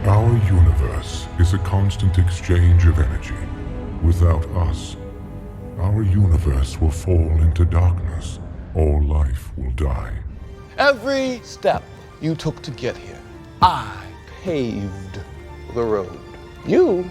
Our universe is a constant exchange of energy. Without us, our universe will fall into darkness. All life will die. Every step you took to get here, I paved the road. You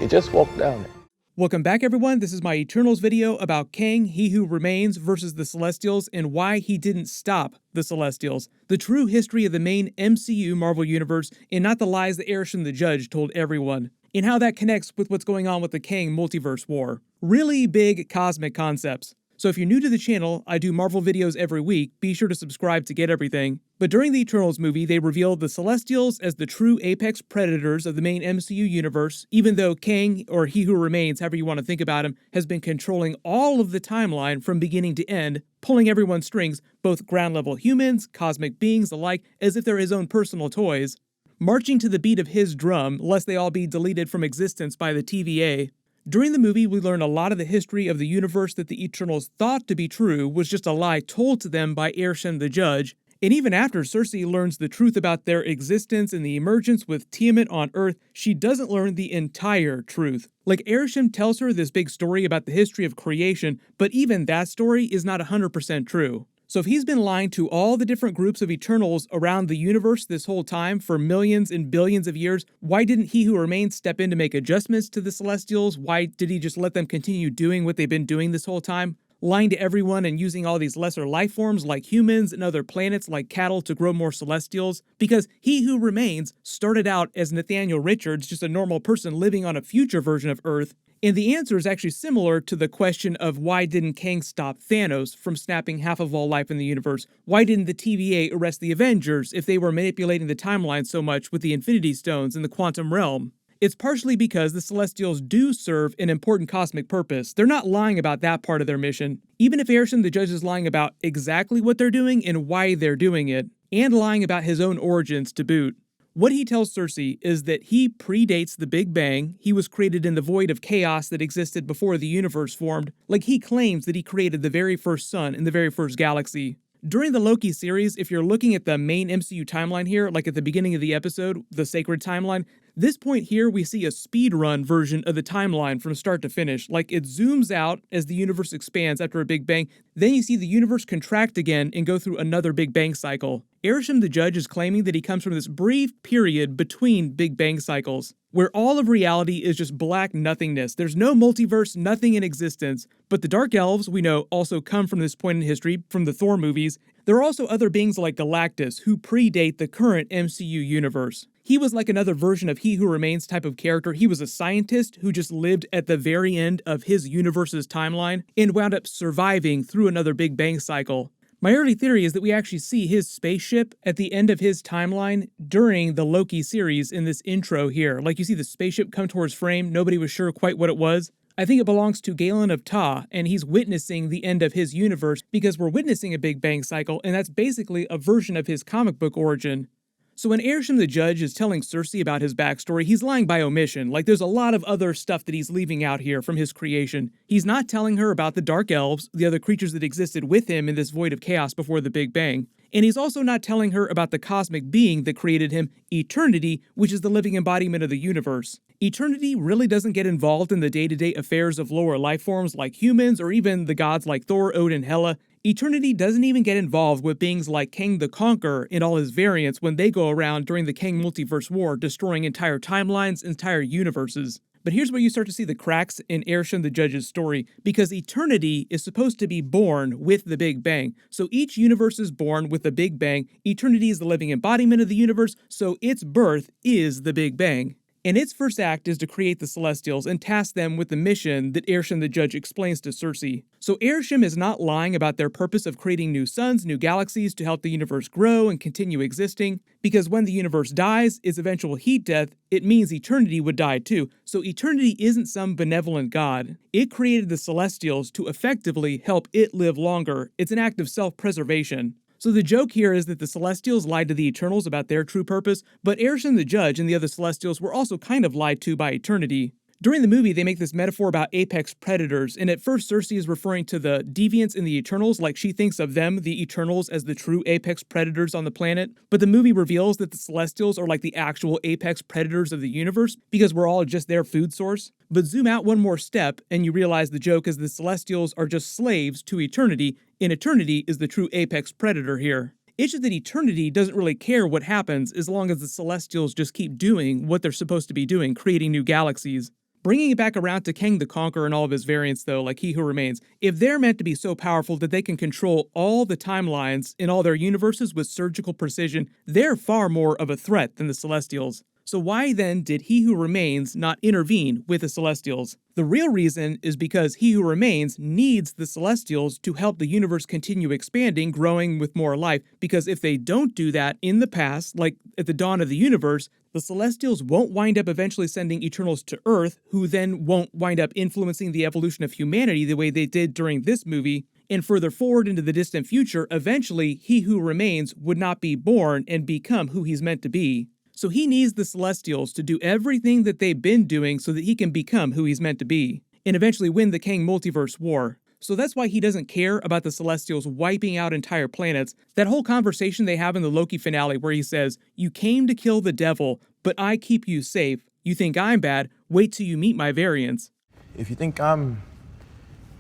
just walked down it. Welcome back, everyone. This is my Eternals video about Kang, He Who Remains, versus the Celestials, and why he didn't stop the Celestials. The true history of the main MCU Marvel Universe, and not the lies that Arishem the Judge told everyone, and how that connects with what's going on with the Kang Multiverse War. Really big cosmic concepts. So if you're new to the channel, I do Marvel videos every week, be sure to subscribe to get everything. But during the Eternals movie, they revealed the Celestials as the true apex predators of the main MCU universe, even though Kang, or He Who Remains, however you want to think about him, has been controlling all of the timeline from beginning to end, pulling everyone's strings, both ground-level humans, cosmic beings alike, as if they're his own personal toys, marching to the beat of his drum, lest they all be deleted from existence by the TVA. During the movie, we learn a lot of the history of the universe that the Eternals thought to be true was just a lie told to them by Arishem the Judge, and even after Sersi learns the truth about their existence and the emergence with Tiamat on Earth, she doesn't learn the entire truth. Like, Arishem tells her this big story about the history of creation, but even that story is not 100% true. So if he's been lying to all the different groups of Eternals around the universe this whole time for millions and billions of years, why didn't He Who Remains step in to make adjustments to the Celestials? Why did he just let them continue doing what they've been doing this whole time? Lying to everyone and using all these lesser life forms like humans and other planets like cattle to grow more Celestials? Because He Who Remains started out as Nathaniel Richards, just a normal person living on a future version of Earth. And the answer is actually similar to the question of why didn't Kang stop Thanos from snapping half of all life in the universe? Why didn't the TVA arrest the Avengers if they were manipulating the timeline so much with the Infinity Stones in the quantum realm? It's partially because the Celestials do serve an important cosmic purpose. They're not lying about that part of their mission. Even if Arishem the Judge is lying about exactly what they're doing and why they're doing it, and lying about his own origins to boot. What he tells Sersi is that he predates the Big Bang. He was created in the void of chaos that existed before the universe formed, like he claims that he created the very first sun in the very first galaxy. During the Loki series, if you're looking at the main MCU timeline here, like at the beginning of the episode, the Sacred Timeline, this point here we see a speedrun version of the timeline from start to finish. Like, it zooms out as the universe expands after a Big Bang, then you see the universe contract again and go through another Big Bang cycle. Arishem the Judge is claiming that he comes from this brief period between Big Bang cycles, where all of reality is just black nothingness. There's no multiverse, nothing in existence. But the Dark Elves, we know, also come from this point in history, from the Thor movies. There are also other beings like Galactus, who predate the current MCU universe. He was like another version of He Who Remains type of character. He was a scientist who just lived at the very end of his universe's timeline and wound up surviving through another Big Bang cycle. My early theory is that we actually see his spaceship at the end of his timeline during the Loki series in this intro here. Like, you see the spaceship come towards frame, nobody was sure quite what it was. I think it belongs to Galen of Ta, and he's witnessing the end of his universe because we're witnessing a Big Bang cycle, and that's basically a version of his comic book origin. So when Arishem the Judge is telling Sersi about his backstory, he's lying by omission. Like, there's a lot of other stuff that he's leaving out here from his creation. He's not telling her about the Dark Elves, the other creatures that existed with him in this void of chaos before the Big Bang. And he's also not telling her about the cosmic being that created him, Eternity, which is the living embodiment of the universe. Eternity really doesn't get involved in the day-to-day affairs of lower life forms like humans or even the gods like Thor, Odin, Hela. Eternity doesn't even get involved with beings like Kang the Conqueror and all his variants when they go around during the Kang Multiverse War, destroying entire timelines, entire universes. But here's where you start to see the cracks in Arishem the Judge's story, because Eternity is supposed to be born with the Big Bang. So each universe is born with the Big Bang. Eternity is the living embodiment of the universe, so its birth is the Big Bang. And its first act is to create the Celestials and task them with the mission that Arishem the Judge explains to Sersi. So Arishem is not lying about their purpose of creating new suns, new galaxies to help the universe grow and continue existing, because when the universe dies, its eventual heat death, it means Eternity would die too. So Eternity isn't some benevolent god. It created the Celestials to effectively help it live longer. It's an act of self-preservation. So the joke here is that the Celestials lied to the Eternals about their true purpose, but Arishem the Judge and the other Celestials were also kind of lied to by Eternity. During the movie, they make this metaphor about apex predators, and at first Cersei is referring to the deviants in the Eternals, like she thinks of them, the Eternals, as the true apex predators on the planet. But the movie reveals that the Celestials are like the actual apex predators of the universe, because we're all just their food source. But zoom out one more step, and you realize the joke is the Celestials are just slaves to Eternity, and Eternity is the true apex predator here. It's just that Eternity doesn't really care what happens as long as the Celestials just keep doing what they're supposed to be doing, creating new galaxies. Bringing it back around to Kang the Conqueror and all of his variants though, like He Who Remains, if they're meant to be so powerful that they can control all the timelines in all their universes with surgical precision, they're far more of a threat than the Celestials. So why then did He Who Remains not intervene with the Celestials? The real reason is because He Who Remains needs the Celestials to help the universe continue expanding, growing with more life, because if they don't do that in the past, like at the dawn of the universe, the Celestials won't wind up eventually sending Eternals to Earth, who then won't wind up influencing the evolution of humanity the way they did during this movie. And further forward into the distant future, eventually He Who Remains would not be born and become who he's meant to be. So he needs the Celestials to do everything that they've been doing so that he can become who he's meant to be, and eventually win the Kang Multiverse War. So that's why he doesn't care about the Celestials wiping out entire planets. That whole conversation they have in the Loki finale where he says, "You came to kill the devil, but I keep you safe. You think I'm bad, wait till you meet my variants." If you think I'm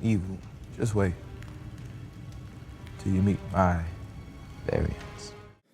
evil, just wait till you meet my variants.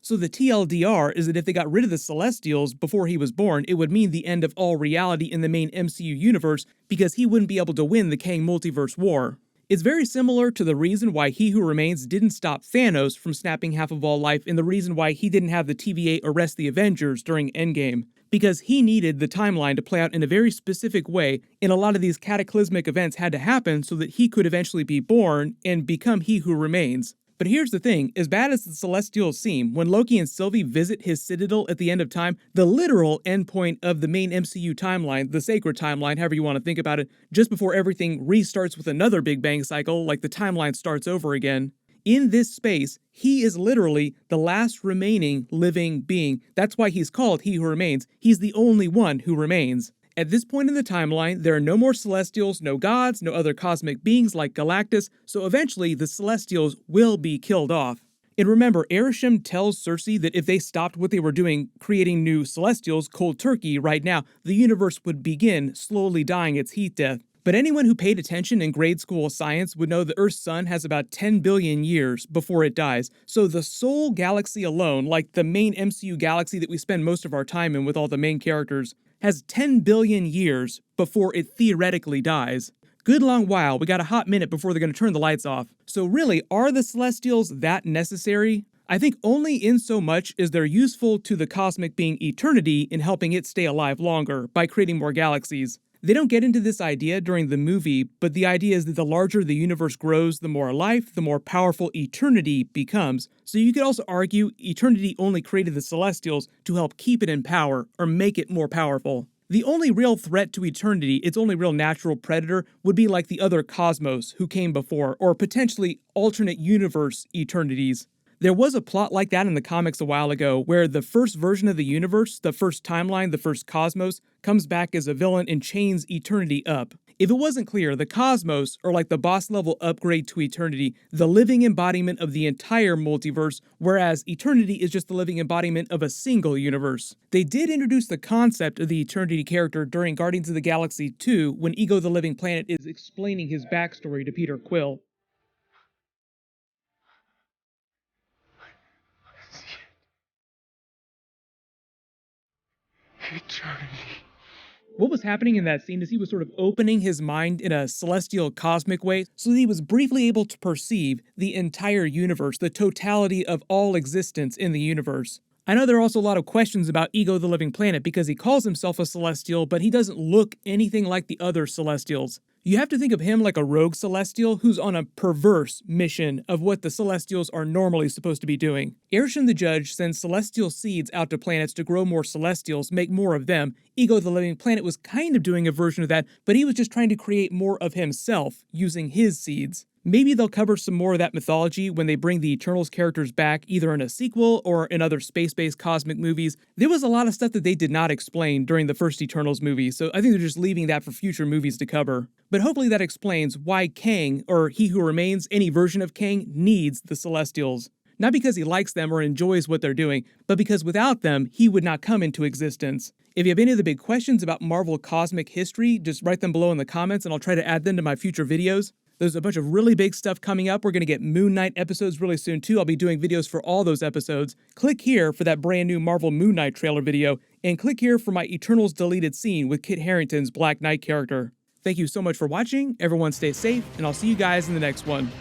So the TLDR is that if they got rid of the Celestials before he was born, it would mean the end of all reality in the main MCU universe because he wouldn't be able to win the Kang Multiverse War. It's very similar to the reason why He Who Remains didn't stop Thanos from snapping half of all life and the reason why he didn't have the TVA arrest the Avengers during Endgame. Because he needed the timeline to play out in a very specific way, and a lot of these cataclysmic events had to happen so that he could eventually be born and become He Who Remains. But here's the thing, as bad as the Celestials seem, when Loki and Sylvie visit his citadel at the end of time, the literal endpoint of the main MCU timeline, the sacred timeline, however you want to think about it, just before everything restarts with another Big Bang cycle, like the timeline starts over again, in this space, he is literally the last remaining living being. That's why he's called He Who Remains. He's the only one who remains. At this point in the timeline, there are no more Celestials, no gods, no other cosmic beings like Galactus, so eventually the Celestials will be killed off. And remember, Arishem tells Cersei that if they stopped what they were doing, creating new Celestials cold turkey right now, the universe would begin slowly dying its heat death. But anyone who paid attention in grade school science would know the Earth's sun has about 10 billion years before it dies. So the Sol galaxy alone, like the main MCU galaxy that we spend most of our time in with all the main characters, has 10 billion years before it theoretically dies. Good long while, we got a hot minute before they're going to turn the lights off. So really, are the Celestials that necessary? I think only in so much as they're useful to the cosmic being Eternity in helping it stay alive longer by creating more galaxies. They don't get into this idea during the movie, but the idea is that the larger the universe grows, the more life, the more powerful Eternity becomes. So you could also argue Eternity only created the Celestials to help keep it in power, or make it more powerful. The only real threat to Eternity, its only real natural predator, would be like the other cosmos who came before, or potentially alternate universe Eternities. There was a plot like that in the comics a while ago, where the first version of the universe, the first timeline, the first cosmos, comes back as a villain and chains Eternity up. If it wasn't clear, the cosmos are like the boss level upgrade to Eternity, the living embodiment of the entire multiverse, whereas Eternity is just the living embodiment of a single universe. They did introduce the concept of the Eternity character during Guardians of the Galaxy 2, when Ego the Living Planet is explaining his backstory to Peter Quill. Eternity. What was happening in that scene is he was sort of opening his mind in a celestial cosmic way so that he was briefly able to perceive the entire universe, the totality of all existence in the universe. I know there are also a lot of questions about Ego the Living Planet because he calls himself a Celestial, but he doesn't look anything like the other Celestials. You have to think of him like a rogue Celestial who's on a perverse mission of what the Celestials are normally supposed to be doing. Arishem the Judge sends Celestial seeds out to planets to grow more Celestials, make more of them. Ego the Living Planet was kind of doing a version of that, but he was just trying to create more of himself using his seeds. Maybe they'll cover some more of that mythology when they bring the Eternals characters back, either in a sequel or in other space-based cosmic movies. There was a lot of stuff that they did not explain during the first Eternals movie, so I think they're just leaving that for future movies to cover. But hopefully that explains why Kang, or He Who Remains, any version of Kang, needs the Celestials. Not because he likes them or enjoys what they're doing, but because without them, he would not come into existence. If you have any of the big questions about Marvel cosmic history, just write them below in the comments and I'll try to add them to my future videos. There's a bunch of really big stuff coming up. We're going to get Moon Knight episodes really soon too. I'll be doing videos for all those episodes. Click here for that brand new Marvel Moon Knight trailer video, and click here for my Eternals deleted scene with Kit Harington's Black Knight character. Thank you so much for watching. Everyone stay safe, and I'll see you guys in the next one.